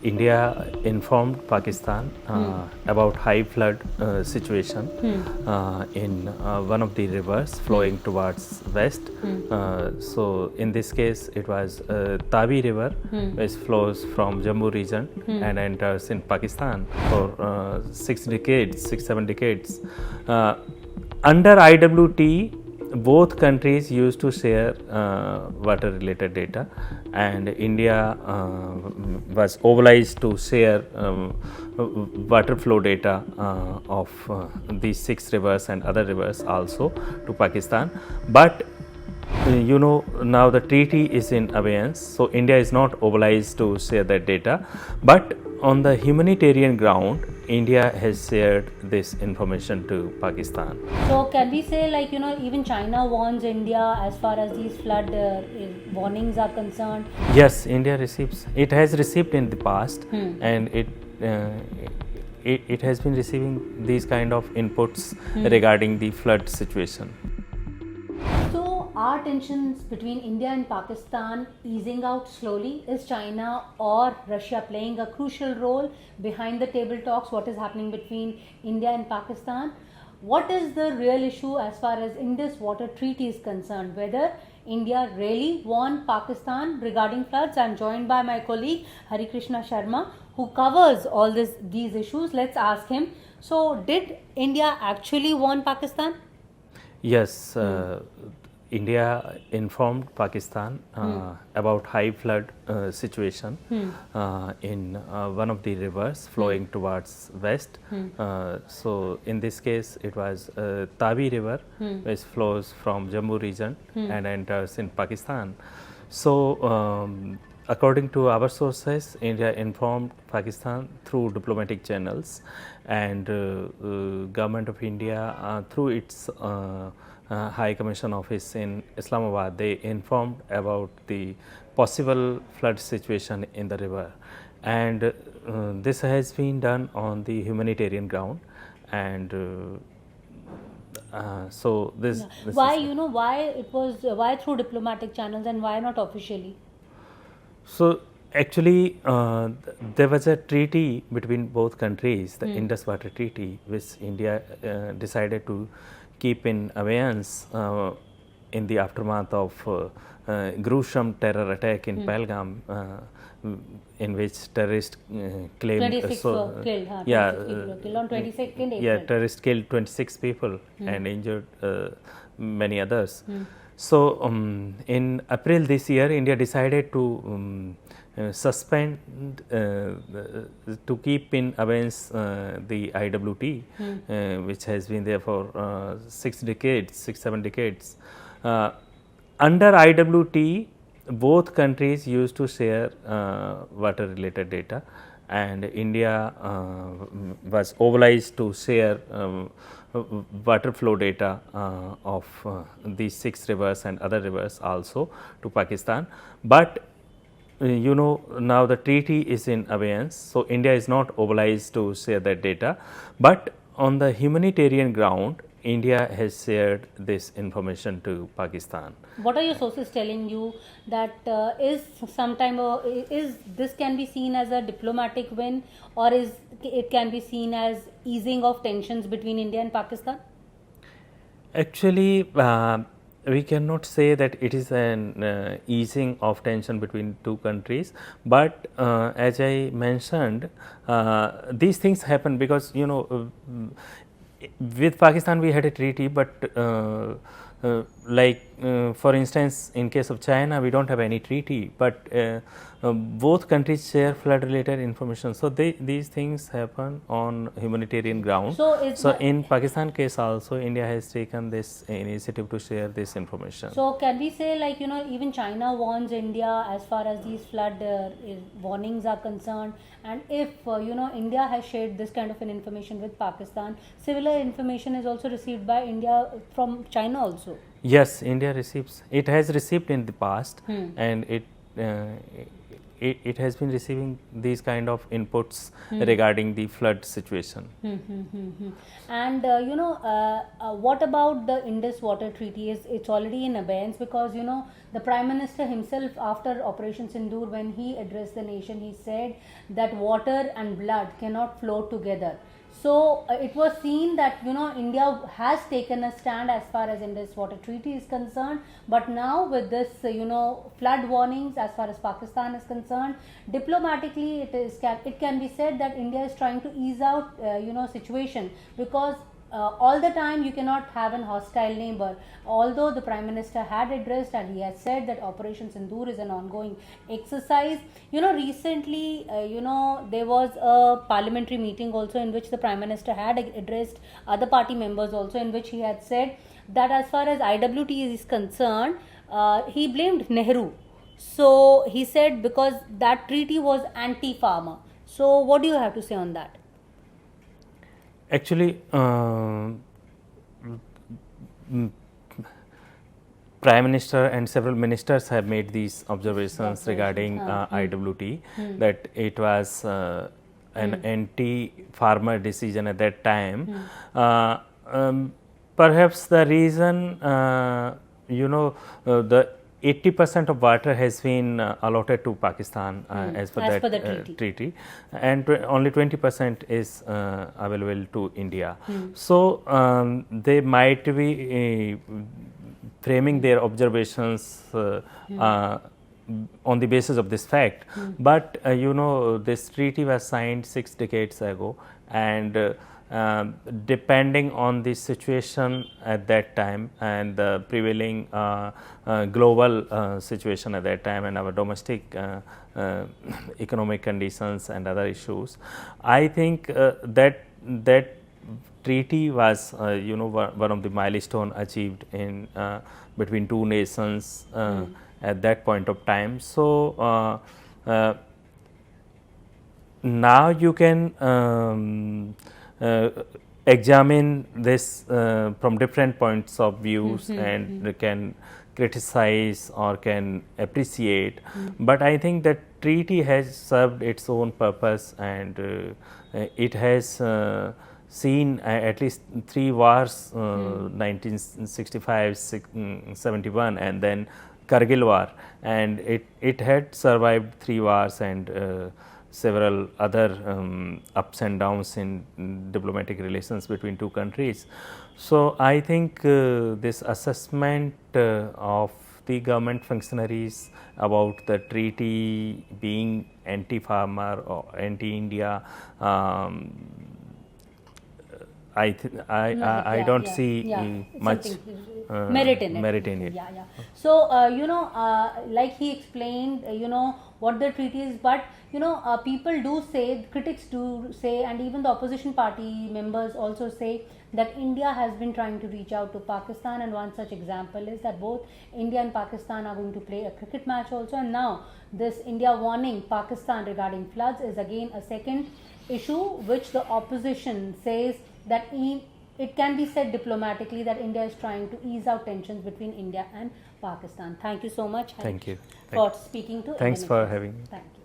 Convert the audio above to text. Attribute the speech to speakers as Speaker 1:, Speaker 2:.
Speaker 1: India informed Pakistan about high flood situation in one of the rivers flowing towards west. So in this case, it was Tavi River, which flows from Jammu region and enters in Pakistan for 6, 7 decades. Under IWT, both countries used to share water related data, and India was obliged to share water flow data of these 6 rivers and other rivers also to Pakistan. But now the treaty is in abeyance, so India is not obliged to share that data, but on the humanitarian ground, India has shared this information to Pakistan.
Speaker 2: So can we say, like, even China warns India as far as these flood warnings are concerned?
Speaker 1: Yes, India receives. It has received in the past, and it has been receiving these kind of inputs regarding the flood situation.
Speaker 2: So are tensions between India and Pakistan easing out slowly? Is China or Russia playing a crucial role behind the table talks? What is happening between India and Pakistan? What is the real issue as far as Indus Water Treaty is concerned? Whether India really warned Pakistan regarding floods? I am joined by my colleague Krishan Sharma, who covers all these issues. Let's ask him. So, did India actually warn Pakistan?
Speaker 1: Yes, India informed Pakistan about high flood situation in one of the rivers flowing towards west. So in this case, it was Tavi River, which flows from Jammu region and enters in Pakistan. So according to our sources, India informed Pakistan through diplomatic channels, and government of India through its High Commission office in Islamabad, they informed about the possible flood situation in the river, and this has been done on the humanitarian ground, and so this
Speaker 2: Why,
Speaker 1: is
Speaker 2: why through diplomatic channels and why not officially?
Speaker 1: So actually, there was a treaty between both countries, the Indus Water Treaty, which India decided to keep in abeyance in the aftermath of gruesome terror attack in Pahalgam, in which terrorists claimed
Speaker 2: 26 killed. 26 people were killed on 22nd April.
Speaker 1: yeah, terrorists killed 26 people and injured many others. So in April this year, India decided to suspend to keep in abeyance the IWT, which has been there for 6, 7 decades. Under IWT, both countries used to share water related data, and India was obliged to share water flow data of these 6 rivers and other rivers also to Pakistan. But now the treaty is in abeyance, so India is not obliged to share that data, but on the humanitarian ground, India has shared this information to Pakistan.
Speaker 2: What are your sources telling you that is this can be seen as a diplomatic win, or is it can be seen as easing of tensions between India and Pakistan?
Speaker 1: Actually, we cannot say that it is an easing of tension between two countries, but as I mentioned, these things happen because with Pakistan we had a treaty, but for instance, in case of China, we don't have any treaty, but both countries share flood related information. So these things happen on humanitarian ground. So in Pakistan case also, India has taken this initiative to share this information.
Speaker 2: So can we say, like, even China warns India as far as these flood warnings are concerned, and if India has shared this kind of an information with Pakistan, similar information is also received by India from China also?
Speaker 1: Yes, India receives. It has received in the past, and it has been receiving these kind of inputs regarding the flood situation.
Speaker 2: And what about the Indus Water Treaty? It's already in abeyance because the Prime Minister himself, after Operation Sindoor, when he addressed the nation, he said that water and blood cannot flow together. So it was seen that India has taken a stand as far as Indus Water Treaty is concerned, but now with this flood warnings as far as Pakistan is concerned, diplomatically it can be said that India is trying to ease out situation, because all the time you cannot have an hostile neighbor. Although the Prime Minister had addressed and he has said that Operation Sindoor is an ongoing exercise. Recently there was a parliamentary meeting also in which the Prime Minister had addressed other party members also, in which he had said that as far as IWT is concerned, he blamed Nehru. So he said because that treaty was anti-farmer. So what do you have to say on that?
Speaker 1: Actually, Prime Minister and several ministers have made these observations regarding IWT, that it was an anti-farmer decision at that time. Perhaps the reason, the 80% of water has been allotted to Pakistan as per that treaty, and only 20% is available to India. So they might be framing their observations on the basis of this fact. But this treaty was signed 6 decades ago, and depending on the situation at that time and the prevailing global situation at that time and our domestic economic conditions and other issues, I think that treaty was one of the milestone achieved in between two nations at that point of time. So now you can examine this from different points of views and can criticize or can appreciate, but I think that treaty has served its own purpose, and it has seen at least 3 wars, 1965, 71 and then Kargil war, and it had survived 3 wars and several other ups and downs in diplomatic relations between two countries. So I think this assessment of the government functionaries about the treaty being anti-farmer or anti-India, I don't see much
Speaker 2: merit in it. So like he explained, what the treaty is, but people do say, critics do say, and even the opposition party members also say that India has been trying to reach out to Pakistan, and one such example is that both India and Pakistan are going to play a cricket match also, and now this India warning Pakistan regarding floods is again a second issue which the opposition says that it can be said diplomatically that India is trying to ease out tensions between India and Pakistan. Thank you so much.
Speaker 1: Thank you
Speaker 2: for speaking to.
Speaker 1: Thanks for having me.
Speaker 2: Thank you.